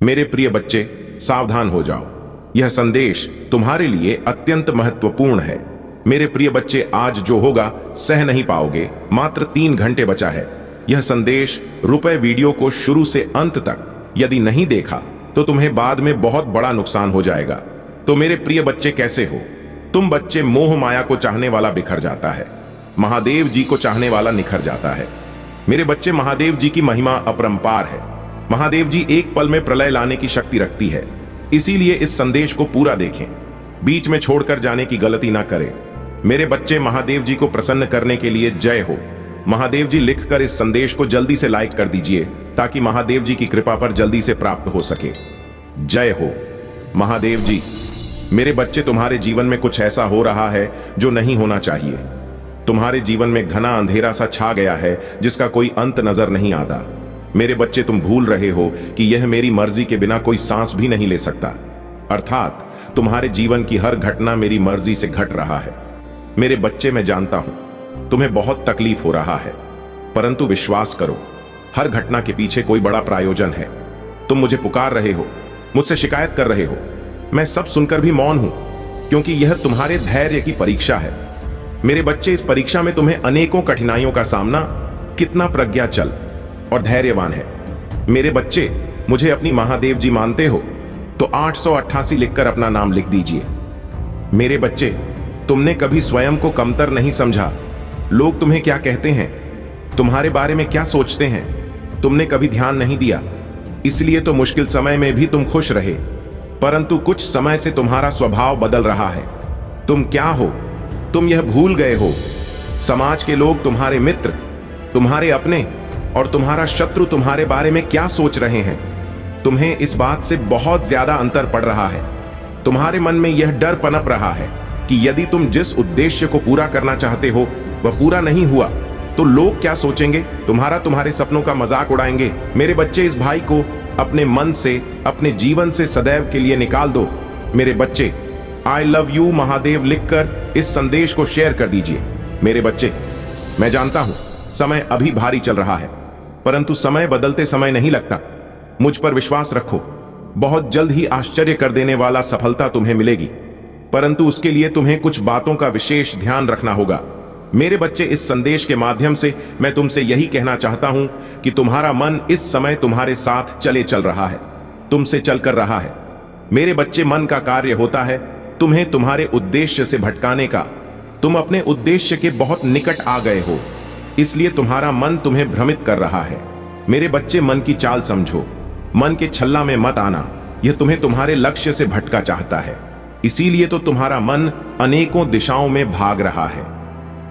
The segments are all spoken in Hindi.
मेरे प्रिय बच्चे, सावधान हो जाओ। यह संदेश तुम्हारे लिए अत्यंत महत्वपूर्ण है। मेरे प्रिय बच्चे, आज जो होगा सह नहीं पाओगे। मात्र 3 घंटे बचा है। यह संदेश रुपए वीडियो को शुरू से अंत तक यदि नहीं देखा तो तुम्हें बाद में बहुत बड़ा नुकसान हो जाएगा। तो मेरे प्रिय बच्चे, कैसे हो तुम? बच्चे, मोह माया को चाहने वाला बिखर जाता है, महादेव जी को चाहने वाला निखर जाता है। मेरे बच्चे, महादेव जी की महिमा अपरंपार है। महादेव जी एक पल में प्रलय लाने की शक्ति रखती है। इसीलिए इस संदेश को पूरा देखें, बीच में छोड़कर जाने की गलती ना करें। मेरे बच्चे, महादेव जी को प्रसन्न करने के लिए जय हो महादेव जी लिखकर इस संदेश को जल्दी से लाइक कर दीजिए ताकि महादेव जी की कृपा पर जल्दी से प्राप्त हो सके। जय हो महादेव जी। मेरे बच्चे, तुम्हारे जीवन में कुछ ऐसा हो रहा है जो नहीं होना चाहिए। तुम्हारे जीवन में घना अंधेरा सा छा गया है जिसका कोई अंत नजर नहीं आता। मेरे बच्चे, तुम भूल रहे हो कि यह मेरी मर्जी के बिना कोई सांस भी नहीं ले सकता। अर्थात तुम्हारे जीवन की हर घटना मेरी मर्जी से घट रहा है। मेरे बच्चे, मैं जानता हूं तुम्हें बहुत तकलीफ हो रहा है, परंतु विश्वास करो, हर घटना के पीछे कोई बड़ा प्रायोजन है। तुम मुझे पुकार रहे हो, मुझसे शिकायत कर रहे हो। मैं सब सुनकर भी मौन हूं, क्योंकि यह तुम्हारे धैर्य की परीक्षा है। मेरे बच्चे, इस परीक्षा में तुम्हें अनेकों कठिनाइयों का सामना कितना प्रज्ञाचल और धैर्यवान है। मेरे बच्चे, मुझे अपनी महादेव जी मानते हो तो 888 लिखकर अपना नाम लिख दीजिए। मेरे बच्चे, तुमने कभी स्वयं को कमतर नहीं समझा। लोग तुम्हें क्या कहते हैं, तुम्हारे बारे में क्या सोचते हैं, तुमने कभी ध्यान नहीं दिया। इसलिए तो मुश्किल समय में भी तुम खुश रहे। परंतु कुछ समय से तुम्हारा स्वभाव बदल रहा है। तुम क्या हो, तुम यह भूल गए हो। समाज के लोग, तुम्हारे मित्र, तुम्हारे अपने और तुम्हारा शत्रु तुम्हारे बारे में क्या सोच रहे हैं। तुम्हें इस बात से बहुत ज्यादा अंतर पड़ रहा है। तुम्हारे मन में यह डर पनप रहा है कि यदि तुम जिस उद्देश्य को पूरा करना चाहते हो वह पूरा नहीं हुआ तो लोग क्या सोचेंगे, तुम्हारे सपनों का मजाक उड़ाएंगे। मेरे बच्चे, इस भाई को अपने मन से, अपने जीवन से सदैव के लिए निकाल दो। मेरे बच्चे, आई लव यू महादेव लिखकर इस संदेश को शेयर कर दीजिए। मेरे बच्चे, मैं जानता हूं समय अभी भारी चल रहा है, परंतु समय बदलते समय नहीं लगता। मुझ पर विश्वास रखो, बहुत जल्द ही आश्चर्य कर देने वाला सफलता तुम्हें मिलेगी, परंतु उसके लिए तुम्हें कुछ बातों का विशेष ध्यान रखना होगा। मेरे बच्चे, इस संदेश के माध्यम से मैं तुमसे यही कहना चाहता हूं कि तुम्हारा मन इस समय तुम्हारे साथ चल रहा है, तुमसे चलकर रहा है। मेरे बच्चे, मन का कार्य होता है तुम्हें तुम्हारे उद्देश्य से भटकाने का। तुम अपने उद्देश्य के बहुत निकट आ गए हो, इसलिए तुम्हारा मन तुम्हें भ्रमित कर रहा है। मेरे बच्चे, मन की चाल समझो, मन के छल्ला में मत आना। यह तुम्हें तुम्हारे लक्ष्य से भटका चाहता है, इसीलिए तो तुम्हारा मन अनेकों दिशाओं में भाग रहा है।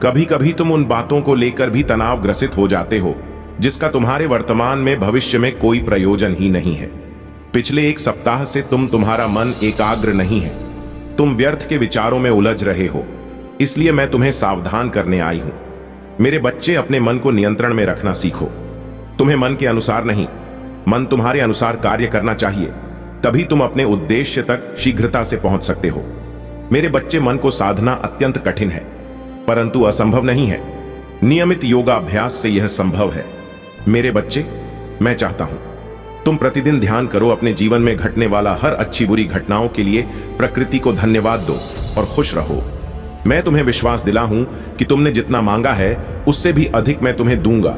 कभी कभी तुम उन बातों को लेकर भी तनाव ग्रसित हो जाते हो जिसका तुम्हारे वर्तमान में, भविष्य में कोई प्रयोजन ही नहीं है। पिछले 1 सप्ताह से तुम्हारा मन एकाग्र नहीं है। तुम व्यर्थ के विचारों में उलझ रहे हो, इसलिए मैं तुम्हें सावधान करने आई हूं। मेरे बच्चे, अपने मन को नियंत्रण में रखना सीखो। तुम्हें मन के अनुसार नहीं, मन तुम्हारे अनुसार कार्य करना चाहिए, तभी तुम अपने उद्देश्य तक शीघ्रता से पहुंच सकते हो। मेरे बच्चे, मन को साधना अत्यंत कठिन है, परंतु असंभव नहीं है। नियमित योगाभ्यास से यह संभव है। मेरे बच्चे, मैं चाहता हूं तुम प्रतिदिन ध्यान करो, अपने जीवन में घटने वाला हर अच्छी बुरी घटनाओं के लिए प्रकृति को धन्यवाद दो और खुश रहो। मैं तुम्हें विश्वास दिला हूं कि तुमने जितना मांगा है उससे भी अधिक मैं तुम्हें दूंगा।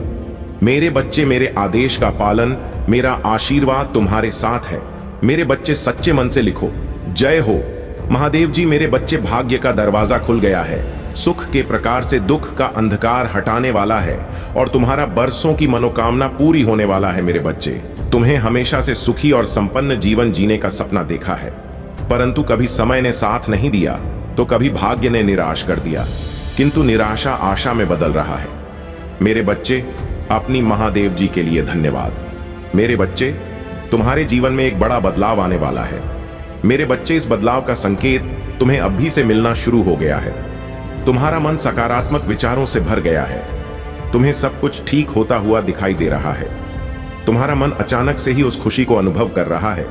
मेरे बच्चे, मेरे आदेश का पालन, मेरा आशीर्वाद तुम्हारे साथ है। मेरे बच्चे, सच्चे मन से लिखो, जय हो महादेव जी। मेरे बच्चे, भाग्य का दरवाजा खुल गया है। सुख के प्रकार से दुख का अंधकार हटाने वाला है और तुम्हारा बरसों की मनोकामना पूरी होने वाला है। मेरे बच्चे, तुम्हें हमेशा से सुखी और संपन्न जीवन जीने का सपना देखा है, परंतु कभी समय ने साथ नहीं दिया तो कभी भाग्य ने निराश कर दिया, किंतु निराशा आशा में बदल रहा है। मेरे बच्चे, अपनी महादेव जी के लिए धन्यवाद। मेरे बच्चे, तुम्हारे जीवन में एक बड़ा बदलाव आने वाला है। मेरे बच्चे, इस बदलाव का संकेत तुम्हें अभी से मिलना शुरू हो गया है। तुम्हारा मन सकारात्मक विचारों से भर गया है। तुम्हें सब कुछ ठीक होता हुआ दिखाई दे रहा है। तुम्हारा मन अचानक से ही उस खुशी को अनुभव कर रहा है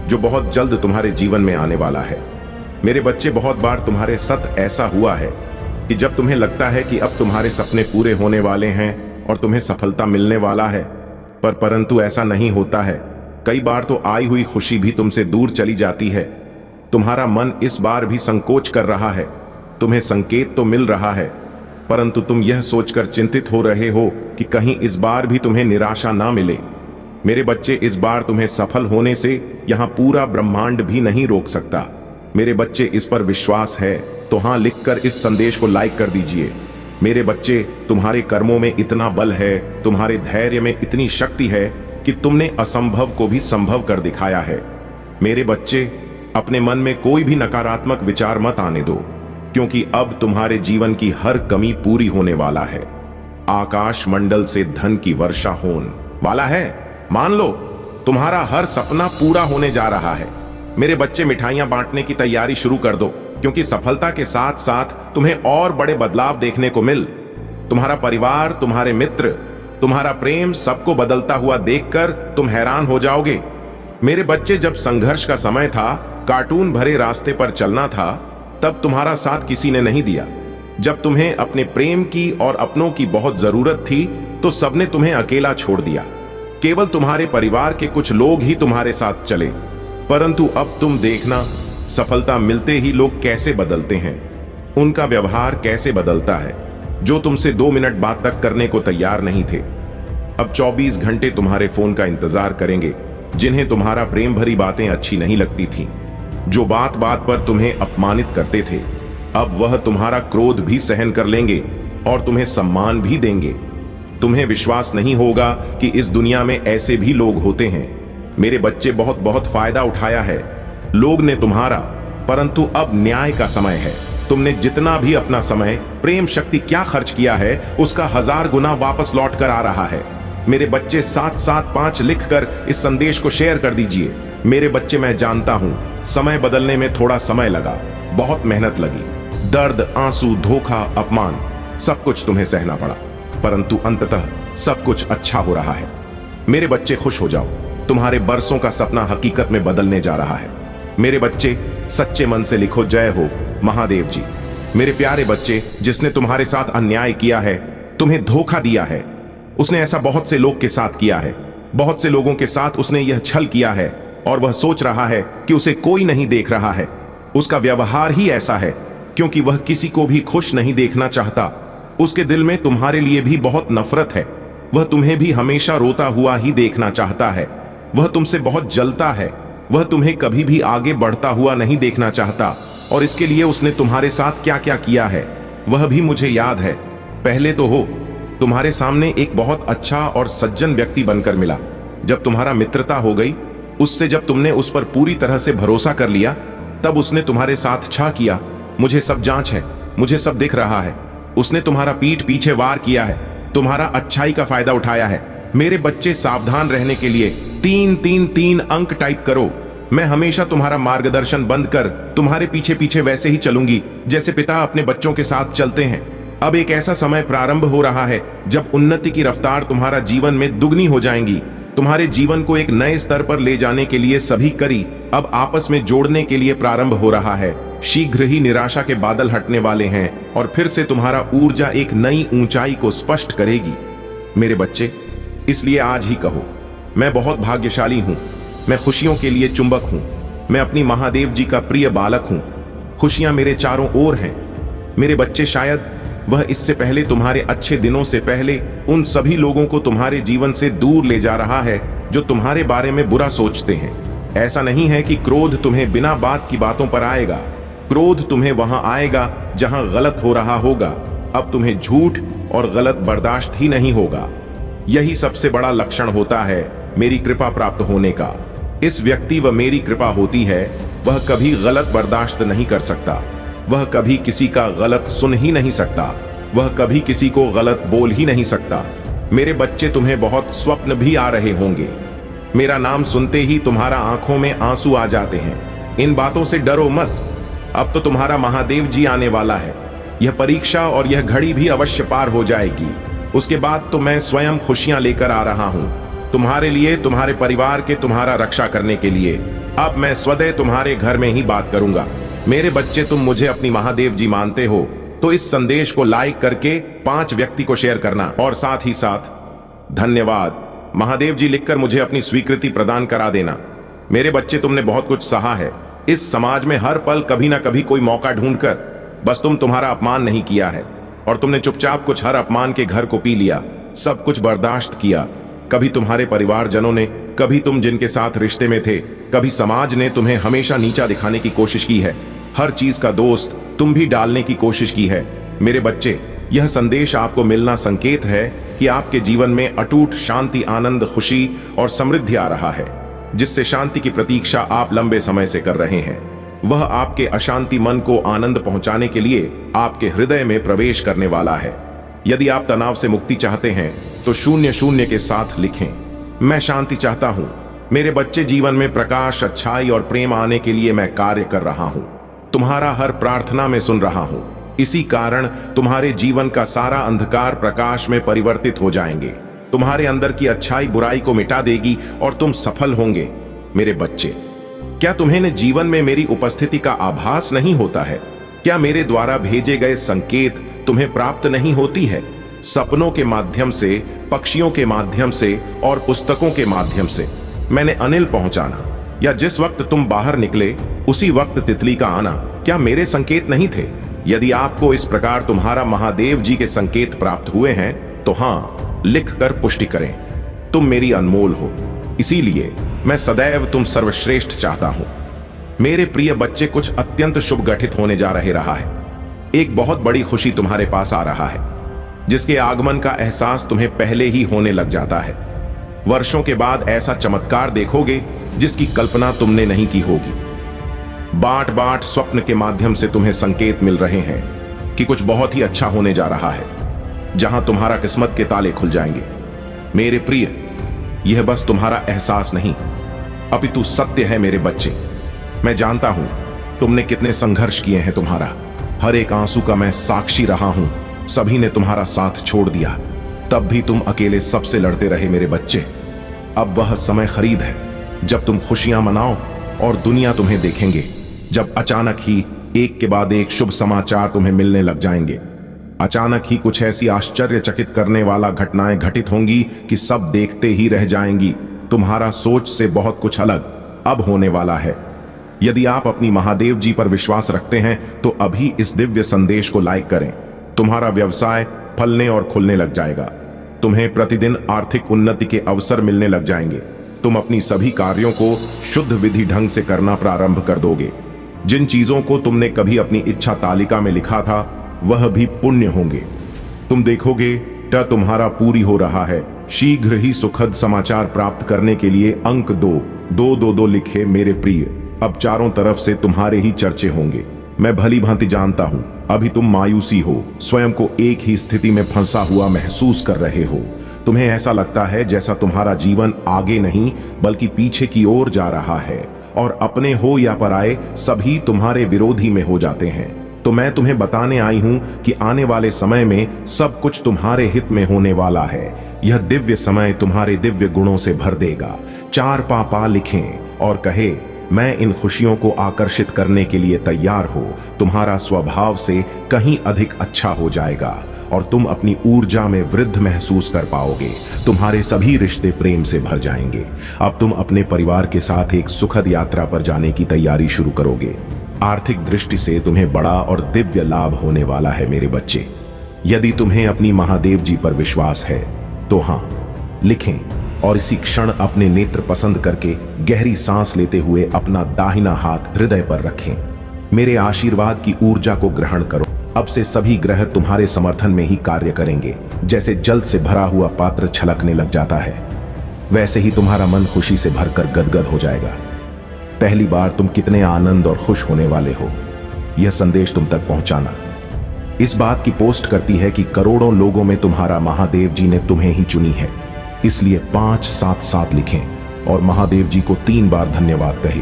जो बहुत जल्द तुम्हारे जीवन में आने वाला है। मेरे बच्चे, बहुत बार तुम्हारे साथ ऐसा हुआ है कि जब तुम्हें लगता है कि अब तुम्हारे सपने पूरे होने वाले हैं और तुम्हें सफलता मिलने वाला है, परंतु ऐसा नहीं होता है। कई बार तो आई हुई खुशी भी तुमसे दूर चली जाती है। तुम्हारा मन इस बार भी संकोच कर रहा है। तुम्हें संकेत तो मिल रहा है, परंतु तुम यह सोचकर चिंतित हो रहे हो कि कहीं इस बार भी तुम्हें निराशा ना मिले। मेरे बच्चे, इस बार तुम्हें सफल होने से यहां पूरा ब्रह्मांड भी नहीं रोक सकता। मेरे बच्चे, इस पर विश्वास है तो हां लिखकर इस संदेश को लाइक कर दीजिए। मेरे बच्चे, तुम्हारे कर्मों में इतना बल है, तुम्हारे धैर्य में इतनी शक्ति है कि तुमने असंभव को भी संभव कर दिखाया है। मेरे बच्चे, अपने मन में कोई भी नकारात्मक विचार मत आने दो, क्योंकि अब तुम्हारे जीवन की हर कमी पूरी होने वाला है। आकाश मंडल से धन की वर्षा होने वाला है। मान लो, तुम्हारा हर सपना पूरा होने जा रहा है। मेरे बच्चे, मिठाइयां बांटने की तैयारी शुरू कर दो, क्योंकि सफलता के साथ साथ तुम्हें और बड़े बदलाव देखने को मिल। तुम्हारा परिवार, तुम्हारे मित्र, तुम्हारा प्रेम, सबको बदलता हुआ देखकर तुम हैरान हो जाओगे। मेरे बच्चे, जब संघर्ष का समय था, कार्टून भरे रास्ते पर चलना था, तब तुम्हारा साथ किसी ने नहीं दिया। जब तुम्हें अपने प्रेम की और अपनों की बहुत जरूरत थी, तो सबने तुम्हें अकेला छोड़ दिया। केवल तुम्हारे परिवार के कुछ लोग ही तुम्हारे साथ चले। परंतु अब तुम देखना, सफलता मिलते ही लोग कैसे बदलते हैं, उनका व्यवहार कैसे बदलता है। जो तुमसे 2 मिनट बात तक करने को तैयार नहीं थे, अब 24 घंटे तुम्हारे फोन का इंतजार करेंगे। जिन्हें तुम्हारा प्रेम भरी बातें अच्छी नहीं लगती थीं, जो बात बात पर तुम्हें अपमानित करते थे, अब वह तुम्हारा क्रोध भी सहन कर लेंगे और तुम्हें सम्मान भी देंगे। तुम्हें विश्वास नहीं होगा कि इस दुनिया में ऐसे भी लोग होते हैं। मेरे बच्चे, बहुत बहुत फायदा उठाया है लोग ने तुम्हारा, परंतु अब न्याय का समय है। तुमने जितना भी अपना समय, प्रेम, शक्ति क्या खर्च किया है, उसका 1000 गुना वापस लौट कर आ रहा है। मेरे बच्चे, 775 लिखकर इस संदेश को शेयर कर दीजिए। मेरे बच्चे, मैं जानता हूं समय बदलने में थोड़ा समय लगा, बहुत मेहनत लगी, दर्द, आंसू, धोखा, अपमान, सब कुछ तुम्हें सहना पड़ा, परंतु अंततः सब कुछ अच्छा हो रहा है। मेरे बच्चे, खुश हो जाओ, तुम्हारे बरसों का सपना हकीकत में बदलने जा रहा है। मेरे बच्चे, सच्चे मन से लिखो, जय हो महादेव जी। मेरे प्यारे बच्चे, जिसने तुम्हारे साथ अन्याय किया है, तुम्हें धोखा दिया है, उसने ऐसा बहुत से लोग के साथ किया है। बहुत से लोगों के साथ उसने यह छल किया है और वह सोच रहा है कि उसे कोई नहीं देख रहा है। उसका व्यवहार ही ऐसा है, क्योंकि वह किसी को भी खुश नहीं देखना चाहता। उसके दिल में तुम्हारे लिए भी बहुत नफरत है। वह तुम्हें भी हमेशा रोता हुआ ही देखना चाहता है। वह तुमसे बहुत जलता है। वह तुम्हें कभी भी आगे बढ़ता हुआ नहीं देखना चाहता, और इसके लिए उसने तुम्हारे साथ क्या क्या किया है वह भी मुझे याद है। पहले तो हो, तुम्हारे सामने एक बहुत अच्छा और सज्जन व्यक्ति बनकर मिला। जब तुम्हारा मित्रता हो गई, उससे जब तुमने उस पर पूरी तरह से भरोसा कर लिया, तब उसने तुम्हारे साथ छा किया। मुझे सब जांच है, मुझे सब दिख रहा है। उसने तुम्हारा पीठ पीछे वार किया है, तुम्हारा अच्छाई का फायदा उठाया है। मेरे बच्चे, सावधान रहने के लिए 333 अंक टाइप करो। मैं हमेशा तुम्हारा मार्गदर्शन बंद कर तुम्हारे पीछे पीछे वैसे ही चलूंगी जैसे पिता अपने बच्चों के साथ चलते हैं। अब एक ऐसा समय प्रारंभ हो रहा है जब उन्नति की रफ्तार तुम्हारा जीवन में दुगनी हो जाएंगी। तुम्हारे जीवन को एक नए स्तर पर ले जाने के लिए सभी कड़ी अब आपस में जोड़ने के लिए प्रारंभ हो रहा है। शीघ्र ही निराशा के बादल हटने वाले हैं और फिर से तुम्हारा ऊर्जा एक नई ऊंचाई को स्पष्ट करेगी। मेरे बच्चे, इसलिए आज ही कहो, मैं बहुत भाग्यशाली हूं, मैं खुशियों के लिए चुंबक हूं, मैं अपनी महादेव जी का प्रिय बालक हूं, खुशियां मेरे चारों ओर हैं। मेरे बच्चे, शायद वह इससे पहले, तुम्हारे अच्छे दिनों से पहले, उन सभी लोगों को तुम्हारे जीवन से दूर ले जा रहा है जो तुम्हारे बारे में बुरा सोचते हैं। ऐसा नहीं है कि क्रोध तुम्हें बिना बात की बातों पर आएगा। क्रोध तुम्हें वहां आएगा जहां गलत हो रहा होगा। अब तुम्हें झूठ और गलत बर्दाश्त ही नहीं होगा। यही सबसे बड़ा लक्षण होता है मेरी कृपा प्राप्त होने का। इस व्यक्ति व मेरी कृपा होती है, वह कभी गलत बर्दाश्त नहीं कर सकता, वह कभी किसी का गलत सुन ही नहीं सकता, वह कभी किसी को गलत बोल ही नहीं सकता। मेरे बच्चे, तुम्हें बहुत स्वप्न भी आ रहे होंगे। मेरा नाम सुनते ही तुम्हारा आंखों में आंसू आ जाते हैं। इन बातों से डरो मत, अब तो तुम्हारा महादेव जी आने वाला है। यह परीक्षा और यह घड़ी भी अवश्य पार हो जाएगी। उसके बाद तो मैं स्वयं खुशियां लेकर आ रहा हूं, तुम्हारे लिए, तुम्हारे परिवार के, तुम्हारा रक्षा करने के लिए। अब मैं स्वतः तुम्हारे घर में ही बात करूंगा। मेरे बच्चे, तुम मुझे अपनी महादेव जी मानते हो तो इस संदेश को लाइक करके 5 व्यक्ति को शेयर करना, और साथ ही साथ धन्यवाद। महादेव जी लिखकर मुझे अपनी स्वीकृति प्रदान करा देना। मेरे बच्चे, तुमने बहुत कुछ सहा है। इस समाज में हर पल कभी ना कभी कोई मौका ढूंढकर बस तुम्हारा अपमान नहीं किया है, और तुमने चुपचाप कुछ हर अपमान के घर को पी लिया, सब कुछ बर्दाश्त किया। कभी तुम्हारे परिवारजनों ने, कभी तुम जिनके साथ रिश्ते में थे, कभी समाज ने तुम्हें हमेशा नीचा दिखाने की कोशिश की है। हर चीज का दोस्त तुम भी डालने की कोशिश की है। मेरे बच्चे, यह संदेश आपको मिलना संकेत है कि आपके जीवन में अटूट शांति, आनंद, खुशी और समृद्धि आ रहा है। जिससे शांति की प्रतीक्षा आप लंबे समय से कर रहे हैं, वह आपके अशांति मन को आनंद पहुंचाने के लिए आपके हृदय में प्रवेश करने वाला है। यदि आप तनाव से मुक्ति चाहते हैं तो 0 के साथ लिखें, मैं शांति चाहता हूं। मेरे बच्चे, जीवन में प्रकाश, अच्छाई और प्रेम आने के लिए मैं कार्य कर रहा हूं। तुम्हारा हर प्रार्थना में सुन रहा हूं। इसी कारण तुम्हारे जीवन का सारा अंधकार प्रकाश में परिवर्तित हो जाएंगे। तुम्हारे अंदर की अच्छाई बुराई को मिटा देगी और तुम सफल होंगे। मेरे बच्चे, क्या तुम्हें जीवन में मेरी उपस्थिति का आभास नहीं होता है? क्या मेरे द्वारा भेजे गए संकेत तुम्हें प्राप्त नहीं होती है? सपनों के माध्यम से, पक्षियों के माध्यम से और पुस्तकों के माध्यम से मैंने अनिल पहुंचाना, या जिस वक्त तुम बाहर निकले उसी वक्त तितली का आना, क्या मेरे संकेत नहीं थे? यदि आपको इस प्रकार तुम्हारा महादेव जी के संकेत प्राप्त हुए हैं तो हां लिखकर पुष्टि करें। तुम मेरी अनमोल हो, इसीलिए मैं सदैव तुम सर्वश्रेष्ठ चाहता हूं। मेरे प्रिय बच्चे, कुछ अत्यंत शुभ घटित होने जा रहा है। एक बहुत बड़ी खुशी तुम्हारे पास आ रहा है, जिसके आगमन का एहसास तुम्हें पहले ही होने लग जाता है। वर्षों के बाद ऐसा चमत्कार देखोगे जिसकी कल्पना तुमने नहीं की होगी। बाट बाट स्वप्न के माध्यम से तुम्हें संकेत मिल रहे हैं कि कुछ बहुत ही अच्छा होने जा रहा है, जहां तुम्हारा किस्मत के ताले खुल जाएंगे। मेरे प्रिय, यह बस तुम्हारा एहसास नहीं अपितु सत्य है। मेरे बच्चे, मैं जानता हूं तुमने कितने संघर्ष किए हैं। तुम्हारा हर एक आंसू का मैं साक्षी रहा हूं। सभी ने तुम्हारा साथ छोड़ दिया, तब भी तुम अकेले सबसे लड़ते रहे। मेरे बच्चे, अब वह समय खरीद है जब तुम खुशियां मनाओ और दुनिया तुम्हें देखेंगे, जब अचानक ही एक के बाद एक शुभ समाचार तुम्हें मिलने लग जाएंगे। अचानक ही कुछ ऐसी आश्चर्यचकित करने वाला घटनाएं घटित होंगी कि सब देखते ही रह जाएंगी। तुम्हारा सोच से बहुत कुछ अलग अब होने वाला है। यदि आप अपनी महादेव जी पर विश्वास रखते हैं तो अभी इस दिव्य संदेश को लाइक करें। तुम्हारा व्यवसाय फलने और खुलने लग जाएगा। तुम्हें प्रतिदिन आर्थिक उन्नति के अवसर मिलने लग जाएंगे। तुम अपनी सभी कार्यों को शुद्ध विधि ढंग से करना प्रारंभ कर दोगे। जिन चीजों को तुमने कभी अपनी इच्छा तालिका में लिखा था वह भी पुण्य होंगे। तुम देखोगे ट तुम्हारा पूरी हो रहा है। शीघ्र ही सुखद समाचार प्राप्त करने के लिए अंक 2 लिखे। मेरे प्रिय, अब चारों तरफ से तुम्हारे ही चर्चे होंगे। मैं भली भांति जानता हूं अभी तुम मायूसी हो, स्वयं को एक ही स्थिति में फंसा हुआ महसूस कर रहे हो। तुम्हें ऐसा लगता है जैसा तुम्हारा जीवन आगे नहीं बल्कि पीछे की ओर जा रहा है, और अपने हो या पराए सभी तुम्हारे विरोधी में हो जाते हैं। तो मैं तुम्हें बताने आई हूं कि आने वाले समय में सब कुछ तुम्हारे हित में होने वाला है। यह दिव्य समय तुम्हारे दिव्य गुणों से भर देगा। 4 पा लिखें और कहे, मैं इन खुशियों को आकर्षित करने के लिए तैयार हो। तुम्हारा स्वभाव से कहीं अधिक अच्छा हो जाएगा और तुम अपनी ऊर्जा में वृद्धि महसूस कर पाओगे। तुम्हारे सभी रिश्ते प्रेम से भर जाएंगे। अब तुम अपने परिवार के साथ एक सुखद यात्रा पर जाने की तैयारी शुरू करोगे। आर्थिक दृष्टि से तुम्हें बड़ा और दिव्य लाभ होने वाला है। मेरे बच्चे, यदि तुम्हें अपनी महादेव जी पर विश्वास है तो हां लिखें, और इसी क्षण अपने नेत्र पसंद करके गहरी सांस लेते हुए अपना दाहिना हाथ हृदय पर रखें। मेरे आशीर्वाद की ऊर्जा को ग्रहण करो। अब से सभी ग्रह तुम्हारे समर्थन में ही कार्य करेंगे। जैसे जल से भरा हुआ पात्र छलकने लग जाता है, वैसे ही तुम्हारा मन खुशी से भरकर गदगद हो जाएगा। पहली बार तुम कितने आनंद और खुश होने वाले हो, यह संदेश तुम तक पहुंचाना इस बात की पोस्ट करती है कि करोड़ों लोगों में तुम्हारा महादेव जी ने तुम्हें ही चुनी है। इसलिए 577 लिखें और महादेव जी को 3 बार धन्यवाद कहे।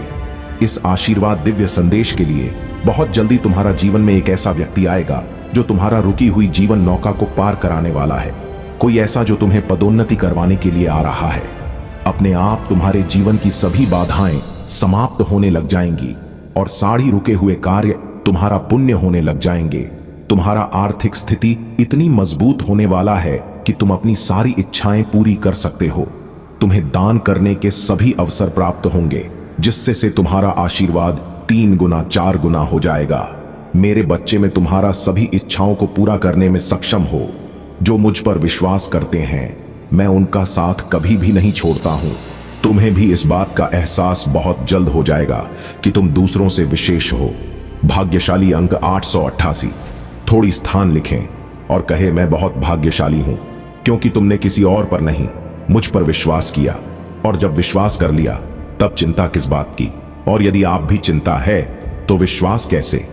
इस आशीर्वाद दिव्य संदेश के लिए बहुत जल्दी तुम्हारा जीवन में एक ऐसा व्यक्ति आएगा जो तुम्हारा रुकी हुई जीवन नौका को पार कराने वाला है। कोई ऐसा जो तुम्हें पदोन्नति करवाने के लिए आ रहा है। अपने आप तुम्हारे जीवन की सभी बाधाएं समाप्त होने लग जाएंगी और साड़ी रुके हुए कार्य तुम्हारा पुण्य होने लग जाएंगे। तुम्हारा आर्थिक स्थिति इतनी मजबूत होने वाला है कि तुम अपनी सारी इच्छाएं पूरी कर सकते हो। तुम्हें दान करने के सभी अवसर प्राप्त होंगे, जिससे से तुम्हारा आशीर्वाद 3 गुना 4 गुना हो जाएगा। मेरे बच्चे में तुम्हारा सभी इच्छाओं को पूरा करने में सक्षम हो। जो मुझ पर विश्वास करते हैं, मैं उनका साथ कभी भी नहीं छोड़ता हूं। तुम्हें भी इस बात का एहसास बहुत जल्द हो जाएगा कि तुम दूसरों से विशेष हो। भाग्यशाली अंक 888। थोड़ी स्थान लिखें और कहे, मैं बहुत भाग्यशाली हूं क्योंकि तुमने किसी और पर नहीं, मुझ पर विश्वास किया। और जब विश्वास कर लिया तब चिंता किस बात की। और यदि आप भी चिंता है तो विश्वास कैसे?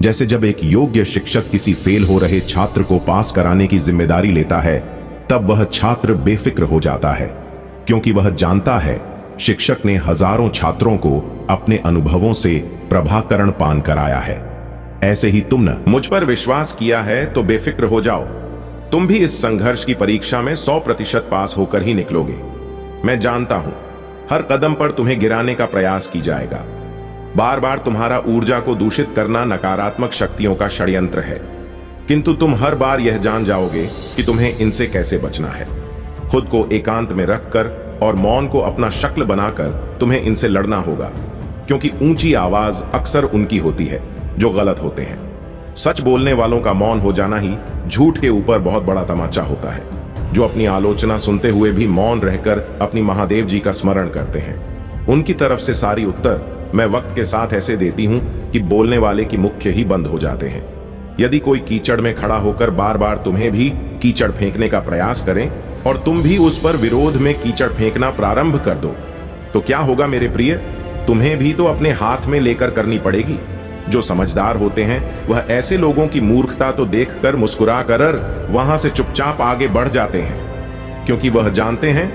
जैसे जब एक योग्य शिक्षक किसी फेल हो रहे छात्र को पास कराने की जिम्मेदारी लेता है, तब वह छात्र बेफिक्र हो जाता है, क्योंकि वह जानता है शिक्षक ने हजारों छात्रों को अपने अनुभवों से प्रभाकरण पान कराया है। ऐसे ही तुमने मुझ पर विश्वास किया है तो बेफिक्र हो जाओ। तुम भी इस संघर्ष की परीक्षा में 100% पास होकर ही निकलोगे। मैं जानता हूं हर कदम पर तुम्हें गिराने का प्रयास की जाएगा। बार बार तुम्हारा ऊर्जा को दूषित करना नकारात्मक शक्तियों का षड्यंत्र है, किंतु तुम हर बार यह जान जाओगे कि तुम्हें इनसे कैसे बचना है। खुद को एकांत में रखकर और मौन को अपना शक्ल बनाकर तुम्हें इनसे लड़ना होगा, क्योंकि ऊंची आवाज अक्सर उनकी होती है जो गलत होते हैं। सच बोलने वालों का मौन हो जाना ही झूठ के ऊपर बहुत बड़ा तमाचा होता है, जो अपनी आलोचना सुनते हुए भी मौन रहकर अपनी महादेव जी का स्मरण करते हैं। उनकी तरफ से सारी उत्तर मैं वक्त के साथ ऐसे देती हूं कि बोलने वाले की मुख्य ही बंद हो जाते हैं। यदि कोई कीचड़ में खड़ा होकर बार बार तुम्हें भी कीचड़ फेंकने का प्रयास करें और तुम भी उस पर विरोध में कीचड़ फेंकना प्रारंभ कर दो, तो क्या होगा मेरे प्रिय? तुम्हें भी तो अपने हाथ में लेकर करनी पड़ेगी। जो समझदार होते हैं वह ऐसे लोगों की मूर्खता तो देखकर मुस्कुरा कर वहां से चुपचाप आगे बढ़ जाते हैं, क्योंकि वह जानते हैं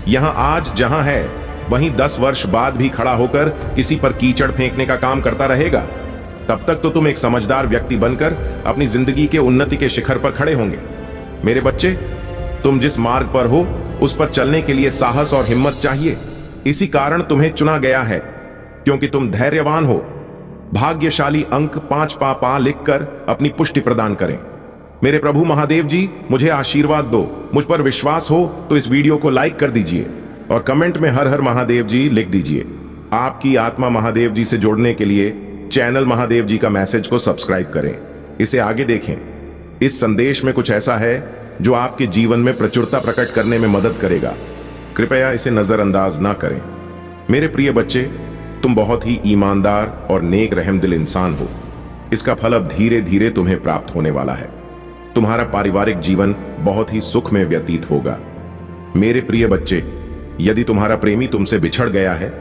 यहां आज जहां है वहीं 10 वर्ष बाद भी खड़ा होकर किसी पर कीचड़ फेंकने का काम करता रहेगा। तब तक तो तुम एक समझदार व्यक्ति बनकर अपनी जिंदगी के उन्नति के शिखर पर खड़े होंगे। मेरे बच्चे, तुम जिस मार्ग पर हो उस पर चलने के लिए साहस और हिम्मत चाहिए। इसी कारण तुम्हें चुना गया है, क्योंकि तुम धैर्यवान हो। भाग्यशाली अंक 5 लिखकर अपनी पुष्टि प्रदान करें। मेरे प्रभु महादेव जी, मुझे आशीर्वाद दो। मुझ पर विश्वास हो तो इस वीडियो को लाइक कर दीजिए और कमेंट में हर हर महादेव जी लिख दीजिए। आपकी आत्मा महादेव जी से जोड़ने के लिए चैनल महादेव जी का मैसेज को सब्सक्राइब करें, इसे आगे देखें। इस संदेश में कुछ ऐसा है जो आपके जीवन में प्रचुरता प्रकट करने में मदद करेगा। कृपया इसे नजरअंदाज ना करें। मेरे प्रिय बच्चे, तुम बहुत ही ईमानदार और नेक रहमदिल इंसान हो। इसका फल अब धीरे धीरे तुम्हें प्राप्त होने वाला है। तुम्हारा पारिवारिक जीवन बहुत ही सुख में व्यतीत होगा। मेरे प्रिय बच्चे, यदि तुम्हारा प्रेमी तुमसे बिछड़ गया है,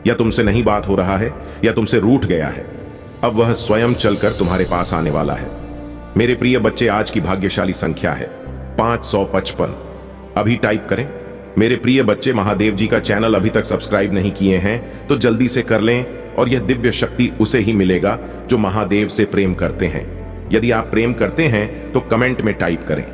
या तुमसे नहीं बात हो रहा है, या तुमसे रूठ गया है, अब वह स्वयं चलकर तुम्हारे पास आने वाला है। मेरे प्रिय बच्चे, आज की भाग्यशाली संख्या है 555। अभी टाइप करें। मेरे प्रिय बच्चे, महादेव जी का चैनल अभी तक सब्सक्राइब नहीं किए हैं तो जल्दी से कर लें, और यह दिव्य शक्ति उसे ही मिलेगा जो महादेव से प्रेम करते हैं। यदि आप प्रेम करते हैं तो कमेंट में टाइप करें,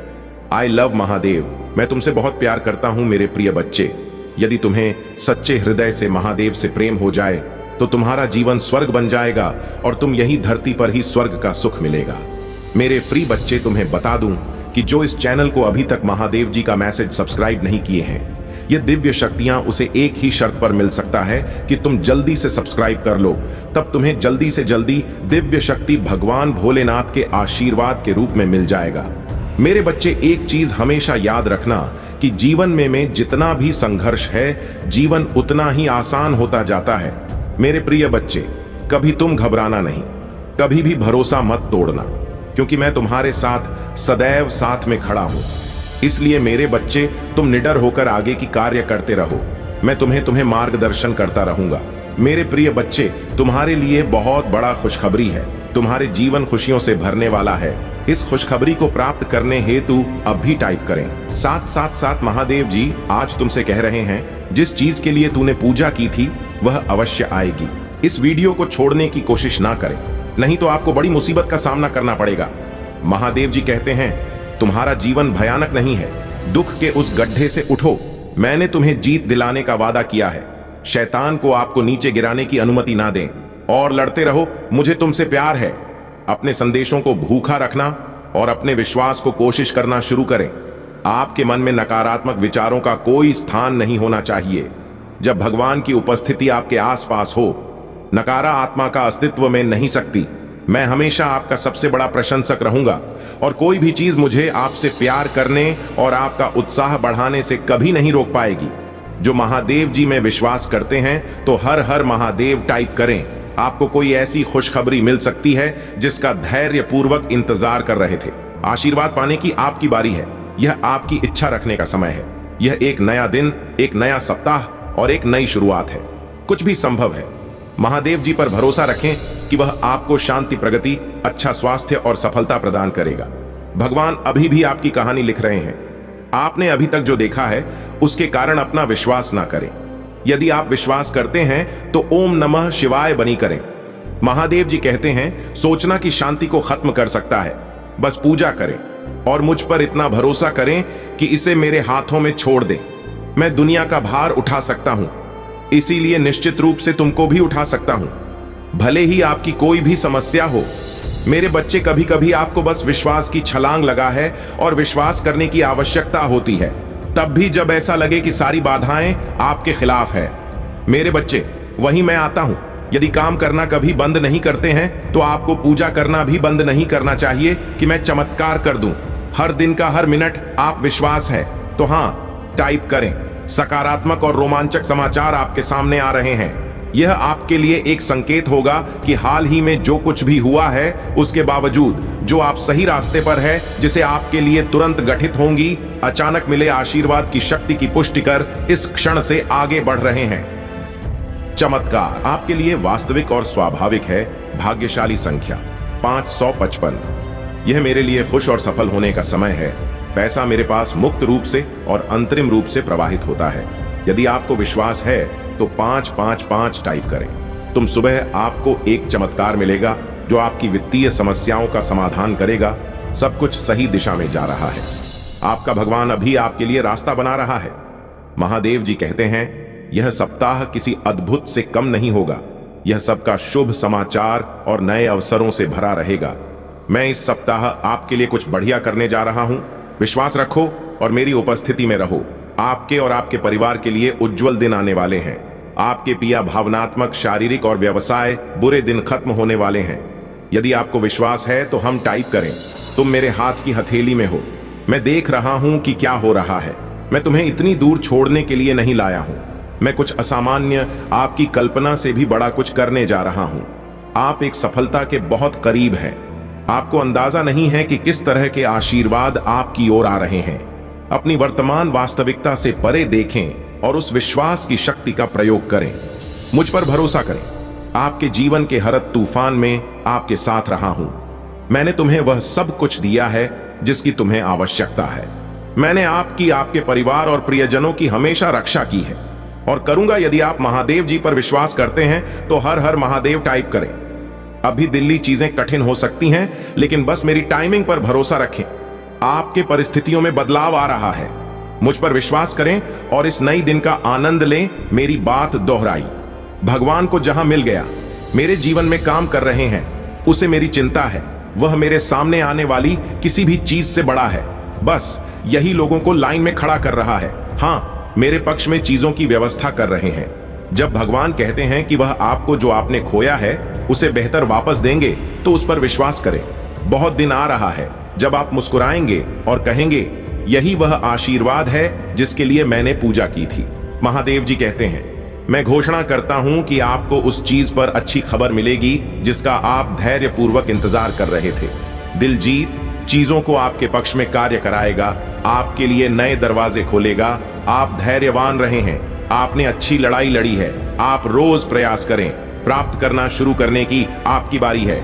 आई लव महादेव। मैं तुमसे बहुत प्यार करता हूं मेरे प्रिय बच्चे। यदि तुम्हें सच्चे हृदय से महादेव से प्रेम हो जाए तो तुम्हारा जीवन स्वर्ग बन जाएगा और तुम यही धरती पर ही स्वर्ग का सुख मिलेगा। मेरे प्रिय बच्चे, तुम्हें बता दूं कि जो इस चैनल को अभी तक महादेव जी का मैसेज सब्सक्राइब नहीं किए हैं, ये दिव्य शक्तियां उसे एक ही शर्त पर मिल सकता है कि तुम जल्दी से सब्सक्राइब कर लो। तब तुम्हें जल्दी से जल्दी दिव्य शक्ति भगवान भोलेनाथ के आशीर्वाद के रूप में मिल जाएगा। मेरे बच्चे, एक चीज हमेशा याद रखना कि जीवन में जितना भी संघर्ष है, जीवन उतना ही आसान होता जाता है। मेरे प्रिय बच्चे, कभी तुम घबराना नहीं, कभी भी भरोसा मत तोड़ना, क्योंकि मैं तुम्हारे साथ सदैव साथ में खड़ा हूं। इसलिए मेरे बच्चे, तुम निडर होकर आगे की कार्य करते रहो। मैं तुम्हें मार्गदर्शन करता रहूंगा। मेरे प्रिय बच्चे, तुम्हारे लिए बहुत बड़ा खुशखबरी है। तुम्हारे जीवन खुशियों से भरने वाला है। इस खुशखबरी को प्राप्त करने हेतु अब भी टाइप करें। साथ महादेव जी आज तुमसे कह रहे हैं, जिस चीज के लिए तूने पूजा की थी वह अवश्य आएगी। इस वीडियो को छोड़ने की कोशिश ना करें, नहीं तो आपको बड़ी मुसीबत का सामना करना पड़ेगा। महादेव जी कहते हैं, तुम्हारा जीवन भयानक नहीं है। दुख के उस गड्ढे से उठो। मैंने तुम्हें जीत दिलाने का वादा किया है। शैतान को आपको नीचे गिराने की अनुमति ना दें और लड़ते रहो। मुझे तुमसे प्यार है। अपने संदेशों को भूखा रखना और अपने विश्वास को कोशिश करना शुरू करें। आपके मन में नकारात्मक विचारों का कोई स्थान नहीं होना चाहिए। जब भगवान की उपस्थिति आपके आसपास हो, नकारा आत्मा का अस्तित्व में नहीं सकती। मैं हमेशा आपका सबसे बड़ा प्रशंसक रहूंगा और कोई भी चीज मुझे आपसे प्यार करने और आपका उत्साह बढ़ाने से कभी नहीं रोक पाएगी। जो महादेव जी में विश्वास करते हैं तो हर हर महादेव टाइप करें। आपको कोई ऐसी खुशखबरी मिल सकती है जिसका धैर्य पूर्वक इंतजार कर रहे थे। आशीर्वाद पाने की आपकी बारी है। यह आपकी इच्छा रखने का समय है। यह एक नया दिन, एक नया सप्ताह और एक नई शुरुआत है। कुछ भी संभव है। महादेव जी पर भरोसा रखें कि वह आपको शांति, प्रगति, अच्छा स्वास्थ्य और सफलता प्रदान करेगा। भगवान अभी भी आपकी कहानी लिख रहे हैं। आपने अभी तक जो देखा है उसके कारण अपना विश्वास ना करें। यदि आप विश्वास करते हैं तो ओम नमः शिवाय बनी करें। महादेव जी कहते हैं सोचना कि शांति को खत्म कर सकता है, बस पूजा करें और मुझ पर इतना भरोसा करें कि इसे मेरे हाथों में छोड़ दें। मैं दुनिया का भार उठा सकता हूं, इसीलिए निश्चित रूप से तुमको भी उठा सकता हूं, भले ही आपकी कोई भी समस्या हो। मेरे बच्चे, कभी कभी आपको बस विश्वास की छलांग लगा है और विश्वास करने की आवश्यकता होती है, तब भी जब ऐसा लगे कि सारी बाधाएं आपके खिलाफ है। मेरे बच्चे, वहीं मैं आता हूं। यदि काम करना कभी बंद नहीं करते हैं तो आपको पूजा करना भी बंद नहीं करना चाहिए कि मैं चमत्कार कर दूं। हर दिन का हर मिनट आप विश्वास है तो हां टाइप करें। सकारात्मक और रोमांचक समाचार आपके सामने आ रहे हैं। यह आपके लिए एक संकेत होगा कि हाल ही में जो कुछ भी हुआ है उसके बावजूद जो आप सही रास्ते पर है, जिसे आपके लिए तुरंत गठित होंगी अचानक मिले आशीर्वाद की शक्ति की पुष्टि कर इस क्षण से आगे बढ़ रहे हैं। चमत्कार आपके लिए वास्तविक और स्वाभाविक है। भाग्यशाली संख्या 555। यह मेरे लिए खुश और सफल होने का समय है। पैसा मेरे पास मुक्त रूप से और अंतरिम रूप से प्रवाहित होता है। यदि आपको विश्वास है तो 555 टाइप करें। तुम सुबह आपको एक चमत्कार मिलेगा जो आपकी वित्तीय समस्याओं का समाधान करेगा। सब कुछ सही दिशा में जा रहा है। आपका भगवान अभी आपके लिए रास्ता बना रहा है। महादेव जी कहते हैं यह सप्ताह किसी अद्भुत से कम नहीं होगा। यह सबका शुभ समाचार और नए अवसरों से भरा रहेगा। मैं इस सप्ताह आपके लिए कुछ बढ़िया करने जा रहा हूं। विश्वास रखो और मेरी उपस्थिति में रहो। आपके और आपके परिवार के लिए उज्जवल दिन आने वाले हैं। आपके पिया भावनात्मक, शारीरिक और व्यवसाय बुरे दिन खत्म होने वाले हैं। यदि आपको विश्वास है तो हम टाइप करें। तुम मेरे हाथ की हथेली में हो। मैं देख रहा हूं कि क्या हो रहा है। मैं तुम्हें इतनी दूर छोड़ने के लिए नहीं लाया हूं। मैं कुछ असामान्य, आपकी कल्पना से भी बड़ा कुछ करने जा रहा हूं। आप एक सफलता के बहुत करीब हैं। आपको अंदाजा नहीं है कि किस तरह के आशीर्वाद आपकी ओर आ रहे हैं। अपनी वर्तमान वास्तविकता से परे देखें और उस विश्वास की शक्ति का प्रयोग करें। मुझ पर भरोसा करें। आपके जीवन के हर तूफान में आपके साथ रहा हूं। मैंने तुम्हें वह सब कुछ दिया है जिसकी तुम्हें आवश्यकता है। मैंने आपकी, आपके परिवार और प्रियजनों की हमेशा रक्षा की है और करूंगा। यदि आप महादेव जी पर विश्वास करते हैं तो हर हर महादेव टाइप करें। अभी दिल्ली चीजें कठिन हो सकती हैं, लेकिन बस मेरी टाइमिंग पर भरोसा रखें। आपके परिस्थितियों में बदलाव आ रहा है। मुझ पर विश्वास करें और इस नई दिन का आनंद लें। मेरी बात दोहराई। भगवान को जहां मिल गया, मेरे जीवन में काम कर रहे हैं, उसे मेरी चिंता है। वह मेरे सामने आने वाली किसी भी चीज से बड़ा है। बस यही लोगों को लाइन में खड़ा कर रहा है। हाँ, मेरे पक्ष में चीजों की व्यवस्था कर रहे हैं। जब भगवान कहते हैं कि वह आपको जो आपने खोया है उसे बेहतर वापस देंगे तो उस पर विश्वास करें। बहुत दिन आ रहा है जब आप मुस्कुराएंगे और कहेंगे यही वह आशीर्वाद है जिसके लिए मैंने पूजा की थी। महादेव जी कहते हैं मैं घोषणा करता हूं कि आपको उस चीज पर अच्छी खबर मिलेगी जिसका आप धैर्य पूर्वक इंतजार कर रहे थे। दिलजीत चीजों को आपके पक्ष में कार्य कराएगा, आपके लिए नए दरवाजे खोलेगा। आप धैर्यवान रहे हैं। आपने अच्छी लड़ाई लड़ी है। आप रोज प्रयास करें। प्राप्त करना शुरू करने की आपकी बारी है।